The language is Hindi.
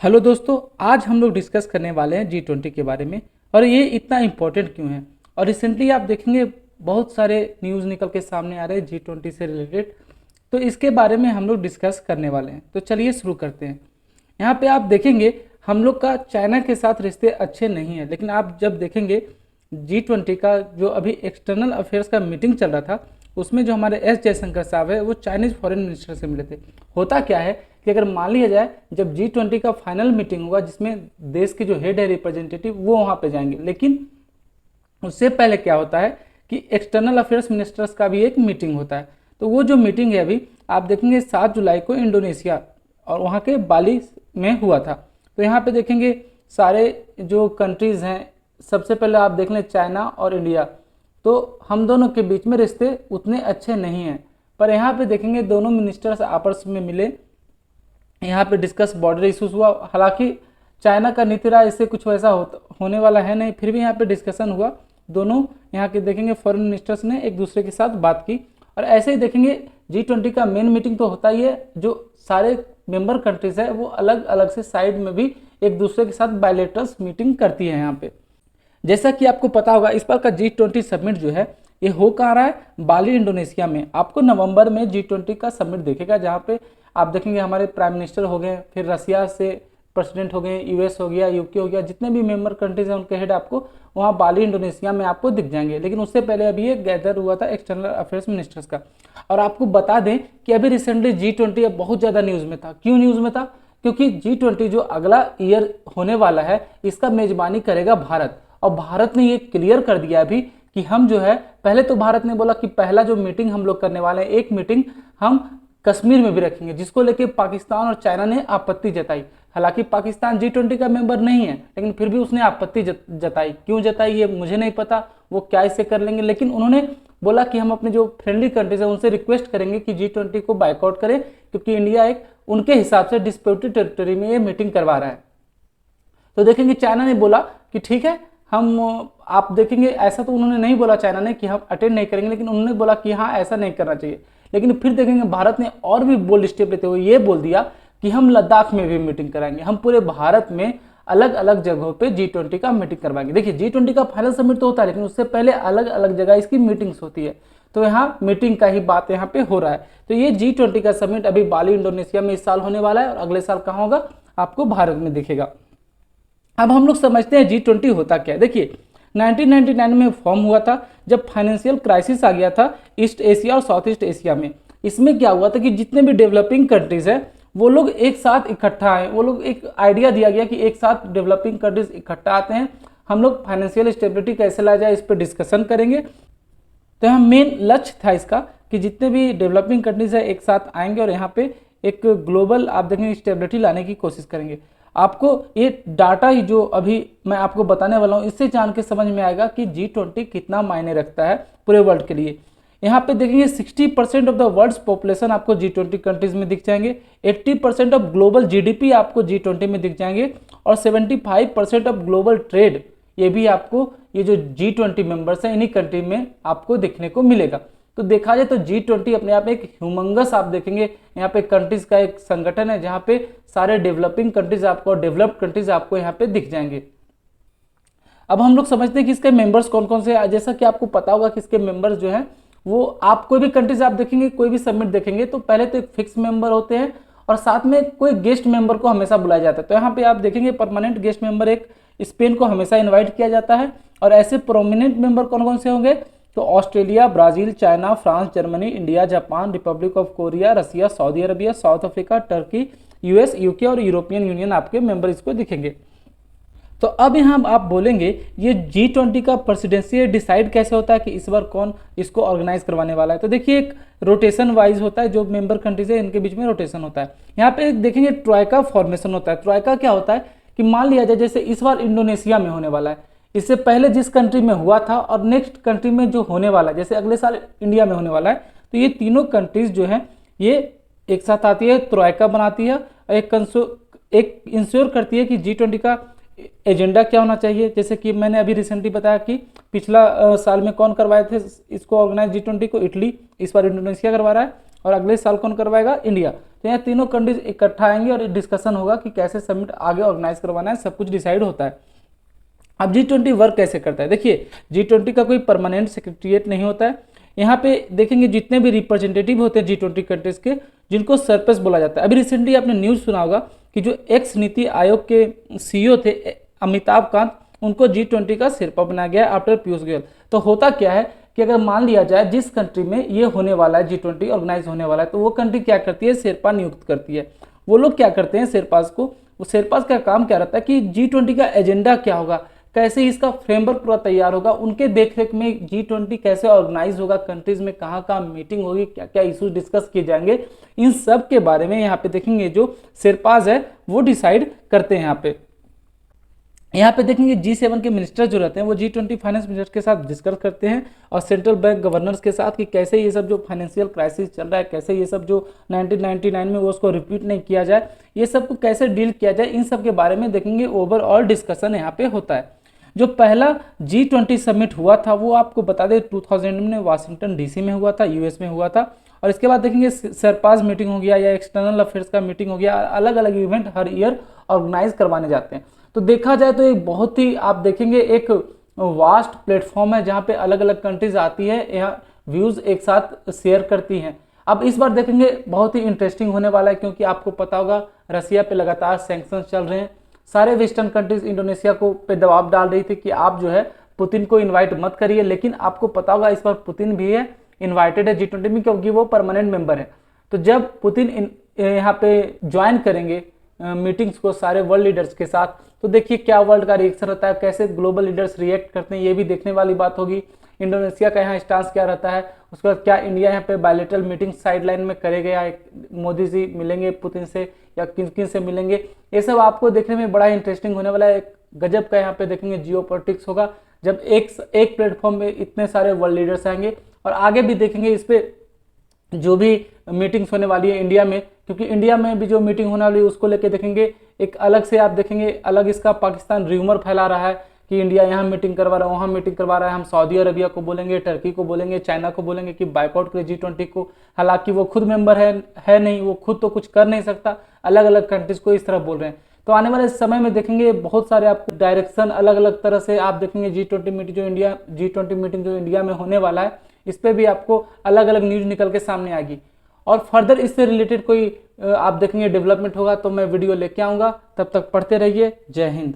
हेलो दोस्तों, आज हम लोग डिस्कस करने वाले हैं G20 के बारे में। और ये इतना इम्पोर्टेंट क्यों है। और रिसेंटली आप देखेंगे बहुत सारे न्यूज़ निकल के सामने आ रहे हैं G20 से रिलेटेड। तो इसके बारे में हम लोग डिस्कस करने वाले हैं। तो चलिए शुरू करते हैं। यहाँ पे आप देखेंगे हम लोग का चाइना के साथ रिश्ते अच्छे नहीं हैं, लेकिन आप जब देखेंगे G20 का जो अभी एक्सटर्नल अफेयर्स का मीटिंग चल रहा था, उसमें जो हमारे एस जयशंकर साहब है वो चाइनीज़ फॉरेन मिनिस्टर से मिले थे। होता क्या है कि अगर मान लिया जाए जब G20 का फाइनल मीटिंग होगा जिसमें देश के जो हेड है रिप्रेजेंटेटिव वो वहाँ पे जाएंगे, लेकिन उससे पहले क्या होता है कि एक्सटर्नल अफेयर्स मिनिस्टर्स का भी एक मीटिंग होता है। तो वो जो मीटिंग है अभी आप देखेंगे 7 जुलाई को इंडोनेशिया और वहाँ के बाली में हुआ था। तो यहाँ पे देखेंगे सारे जो कंट्रीज़ हैं, सबसे पहले आप देख लें चाइना और इंडिया। तो हम दोनों के बीच में रिश्ते उतने अच्छे नहीं हैं, पर यहाँ पे देखेंगे दोनों मिनिस्टर्स आपस में मिले, यहाँ पे डिस्कस बॉर्डर इशूज़ हुआ। हालांकि चाइना का नीति राय इससे कुछ वैसा होने वाला है नहीं, फिर भी यहाँ पे डिस्कशन हुआ। दोनों यहाँ के देखेंगे फॉरेन मिनिस्टर्स ने एक दूसरे के साथ बात की। और ऐसे ही देखेंगे G20 का मेन मीटिंग तो होता ही है, जो सारे मेंबर कंट्रीज है वो अलग अलग से साइड में भी एक दूसरे के साथ बायलैटरल्स मीटिंग करती है। यहाँ पे जैसा कि आपको पता होगा इस बार का G20 समिट जो है ये हो कहाँ रहा है, बाली इंडोनेशिया में। आपको नवंबर में G20 का समिट देखेगा, जहाँ पे आप देखेंगे हमारे प्राइम मिनिस्टर हो गए, फिर रसिया से प्रेसिडेंट हो गए, यूएस हो गया, यूके हो गया, जितने भी मेंबर कंट्रीज हैं उनके हेड आपको वहाँ बाली इंडोनेशिया में आपको दिख जाएंगे। लेकिन उससे पहले अभी ये गैदर हुआ था एक्सटर्नल अफेयर्स मिनिस्टर्स का। और आपको बता दें कि अभी रिसेंटली G20 बहुत ज़्यादा न्यूज़ में था। क्यों न्यूज़ में था? क्योंकि G20 जो अगला ईयर होने वाला है इसका मेजबानी करेगा भारत। और भारत ने ये क्लियर कर दिया अभी कि हम जो है, पहले तो भारत ने बोला कि पहला जो मीटिंग हम लोग करने वाले हैं, एक मीटिंग हम कश्मीर में भी रखेंगे, जिसको लेके पाकिस्तान और चाइना ने आपत्ति जताई। हालांकि पाकिस्तान G20 का मेंबर नहीं है, लेकिन फिर भी उसने आपत्ति जताई। क्यों जताई ये मुझे नहीं पता, वो क्या इससे कर लेंगे, लेकिन उन्होंने बोला कि हम अपने जो फ्रेंडली कंट्रीज है उनसे रिक्वेस्ट करेंगे कि G20 को बाइकआउट करें, क्योंकि इंडिया एक उनके हिसाब से डिस्प्यूटेड टेरिटरी में ये मीटिंग करवा रहा है। तो देखेंगे चाइना ने बोला कि ठीक है हम, आप देखेंगे ऐसा तो उन्होंने नहीं बोला चाइना ने कि हम अटेंड नहीं करेंगे, लेकिन उन्होंने बोला कि हाँ ऐसा नहीं करना चाहिए। लेकिन फिर देखेंगे भारत ने और भी बोल्ड स्टेप लेते हुए ये बोल दिया कि हम लद्दाख में भी मीटिंग कराएंगे, हम पूरे भारत में अलग अलग जगहों पे G20 का मीटिंग करवाएंगे। देखिए G20 का फाइनल समिट तो होता है, लेकिन उससे पहले अलग अलग जगह इसकी मीटिंग्स होती है। तो यहाँ मीटिंग का ही बात यहाँ पे हो रहा है। तो ये G20 का समिट अभी बाली इंडोनेशिया में इस साल होने वाला है, और अगले साल कहाँ होगा आपको भारत में दिखेगा। अब हम लोग समझते हैं G20 होता क्या है। देखिए 1999 में फॉर्म हुआ था, जब फाइनेंशियल क्राइसिस आ गया था ईस्ट एशिया और साउथ ईस्ट एशिया में। इसमें क्या हुआ था कि जितने भी डेवलपिंग कंट्रीज है वो लोग एक साथ इकट्ठा आए। वो लोग एक आइडिया दिया गया कि एक साथ डेवलपिंग कंट्रीज इकट्ठा आते हैं, हम लोग फाइनेंशियल स्टेबिलिटी कैसे लाया जाए इस पर डिस्कशन करेंगे। तो यहाँ मेन लक्ष्य था इसका कि जितने भी डेवलपिंग कंट्रीज है एक साथ आएंगे और यहाँ पे एक ग्लोबल आप देखेंगे स्टेबिलिटी लाने की कोशिश करेंगे। आपको ये डाटा ही जो अभी मैं आपको बताने वाला हूँ इससे जान के समझ में आएगा कि G20 कितना मायने रखता है पूरे वर्ल्ड के लिए। यहाँ पे देखेंगे 60% ऑफ द वर्ल्ड्स पॉपुलेशन आपको G20 कंट्रीज में दिख जाएंगे, 80% ऑफ ग्लोबल GDP आपको G20 में दिख जाएंगे, और 75% ऑफ ग्लोबल ट्रेड ये भी आपको ये जो G20 मेंबर्स हैं इन्हीं कंट्री में आपको देखने को मिलेगा। तो देखा जाए तो G20 अपने आप में एक ह्यूमंगस आप देखेंगे यहाँ पे कंट्रीज का एक संगठन है, जहाँ पे सारे डेवलपिंग कंट्रीज आपको और डेवलप्ड कंट्रीज आपको यहाँ पे दिख जाएंगे। अब हम लोग समझते हैं कि इसके मेंबर्स कौन कौन से हैं। जैसा कि आपको पता होगा कि इसके मेंबर्स जो हैं वो, आप कोई भी कंट्रीज आप देखेंगे, कोई भी समिट देखेंगे तो पहले तो एक फिक्स मेंबर होते हैं और साथ में कोई गेस्ट मेंबर को हमेशा बुलाया जाता है। तो यहाँ पे आप देखेंगे परमानेंट गेस्ट मेंबर एक स्पेन को हमेशा इन्वाइट किया जाता है। और ऐसे प्रोमिनेंट मेंबर कौन कौन से होंगे, तो Australia, Brazil, China, France, Germany, India, Japan, Republic of Korea, Russia, Saudi Arabia, South Africa, Turkey, US, UK और यूरोपियन यूनियन आपके मेंबर इसको दिखेंगे। तो अब यहाँ आप बोलेंगे ये G20 का प्रेसिडेंसी डिसाइड कैसे होता है कि इस बार कौन इसको ऑर्गेनाइज करवाने वाला है। तो देखिए एक रोटेशन वाइज होता है, जो मेंबर कंट्रीज है इनके बीच में रोटेशन होता है। यहाँ पे देखेंगे ट्रॉयका फॉर्मेशन होता है। ट्रॉयका क्या होता है कि मान लिया जाए जैसे इस बार इंडोनेशिया में होने वाला है, इससे पहले जिस कंट्री में हुआ था और नेक्स्ट कंट्री में जो होने वाला है, जैसे अगले साल इंडिया में होने वाला है, तो ये तीनों कंट्रीज जो है ये एक साथ आती है, ट्रॉयका बनाती है, एक इंश्योर करती है कि G20 का एजेंडा क्या होना चाहिए। जैसे कि मैंने अभी रिसेंटली बताया कि पिछला साल में कौन करवाए थे इसको ऑर्गेनाइज G20 को, इटली, इस बार इंडोनेशिया करवा रहा है। और अगले साल कौन करवाएगा, इंडिया। तो यहाँ तीनों कंट्रीज इकट्ठा आएंगे और डिस्कशन होगा कि कैसे समिट आगे ऑर्गेनाइज करवाना है, सब कुछ डिसाइड होता है। अब G20 वर्क कैसे करता है, देखिए G20 का कोई परमानेंट सेक्रेटरीट नहीं होता है। यहाँ पे देखेंगे जितने भी रिप्रेजेंटेटिव होते हैं G20 कंट्रीज के, जिनको सरपस बोला जाता है। अभी रिसेंटली आपने न्यूज़ सुना होगा कि जो एक्स नीति आयोग के CEO थे अमिताभ कांत, उनको G20 का शेरपा बनाया गया आफ्टर पीयूष गोयल। तो होता क्या है कि अगर मान लिया जाए जिस कंट्री में ये होने वाला है, G20 ऑर्गेनाइज होने वाला है, तो वो कंट्री क्या करती है, शेरपा नियुक्त करती है। वो लोग क्या करते हैं शेरपास को, वो शेरपास का काम क्या रहता है कि G20 का एजेंडा क्या होगा, कैसे इसका फ्रेमवर्क पूरा तैयार होगा, उनके देखरेख में G20 कैसे ऑर्गेनाइज होगा, कंट्रीज में कहाँ कहाँ मीटिंग होगी, क्या क्या इश्यूज डिस्कस किए जाएंगे, इन सब के बारे में यहाँ पे देखेंगे जो शेरपास है वो डिसाइड करते हैं। यहाँ पे देखेंगे G7 के मिनिस्टर जो रहते हैं वो G20 फाइनेंस मिनिस्टर के साथ डिस्कस करते हैं और सेंट्रल बैंक गवर्नर्स के साथ कि कैसे ये सब जो फाइनेंशियल क्राइसिस चल रहा है, कैसे ये सब जो 1999 में वो उसको रिपीट नहीं किया जाए, ये सब को कैसे डील किया जाए, इन सब के बारे में देखेंगे ओवरऑल डिस्कशन यहाँ पे होता है। जो पहला G20 समिट हुआ था वो आपको बता दें 2000 में वाशिंगटन DC में हुआ था, US में हुआ था। और इसके बाद देखेंगे सरपास मीटिंग हो गया या एक्सटर्नल अफेयर्स का मीटिंग हो गया, अलग अलग इवेंट हर ईयर ऑर्गेनाइज करवाने जाते हैं। तो देखा जाए तो एक बहुत ही आप देखेंगे एक वास्ट प्लेटफॉर्म है जहाँ पे अलग अलग कंट्रीज आती है, यहाँ व्यूज एक साथ शेयर करती हैं। अब इस बार देखेंगे बहुत ही इंटरेस्टिंग होने वाला है, क्योंकि आपको पता होगा रसिया पे लगातार सैंक्शन चल रहे हैं। सारे वेस्टर्न कंट्रीज इंडोनेशिया को पे दबाव डाल रही थी कि आप जो है पुतिन को इन्वाइट मत करिए, लेकिन आपको पता होगा इस बार पुतिन भी है इन्वाइटेड है G20 में, क्योंकि वो परमानेंट मेंबर है। तो जब पुतिन यहाँ पे ज्वाइन करेंगे मीटिंग्स को सारे वर्ल्ड लीडर्स के साथ, तो देखिए क्या वर्ल्ड का रिएक्शन रहता है, कैसे ग्लोबल लीडर्स रिएक्ट करते हैं, ये भी देखने वाली बात होगी। इंडोनेशिया का यहाँ स्टांस क्या रहता है, उसके बाद क्या इंडिया यहाँ पे बायलैटरल मीटिंग साइडलाइन में करेगा, मोदी जी मिलेंगे पुतिन से या किन किन से मिलेंगे, ये सब आपको देखने में बड़ा इंटरेस्टिंग होने वाला है। एक गजब का यहाँ पे देखेंगे जियोपॉलिटिक्स होगा जब एक प्लेटफॉर्म में इतने सारे वर्ल्ड लीडर्स आएंगे। और आगे भी देखेंगे इस पे जो भी मीटिंग्स होने वाली है इंडिया में, क्योंकि इंडिया में भी जो मीटिंग होने वाली है उसको लेके देखेंगे एक अलग से आप देखेंगे अलग इसका पाकिस्तान र्यूमर फैला रहा है कि इंडिया यहाँ मीटिंग करवा रहा है, वहाँ मीटिंग करवा रहा है। हम सऊदी अरबिया को बोलेंगे, टर्की को बोलेंगे, चाइना को बोलेंगे कि बाइकआउट करे G20 को, हालांकि वो खुद मेंबर है नहीं, वो खुद तो कुछ कर नहीं सकता, अलग अलग कंट्रीज को इस तरह बोल रहे हैं। तो आने वाले समय में देखेंगे बहुत सारे आपको डायरेक्शन अलग अलग तरह से आप देखेंगे G20 मीटिंग जो इंडिया में होने वाला है, इस पर भी आपको अलग अलग न्यूज निकल के सामने आएगी। और फर्दर इससे रिलेटेड कोई आप देखेंगे डेवलपमेंट होगा तो मैं वीडियो लेके आऊँगा। तब तक पढ़ते रहिए। जय हिंद।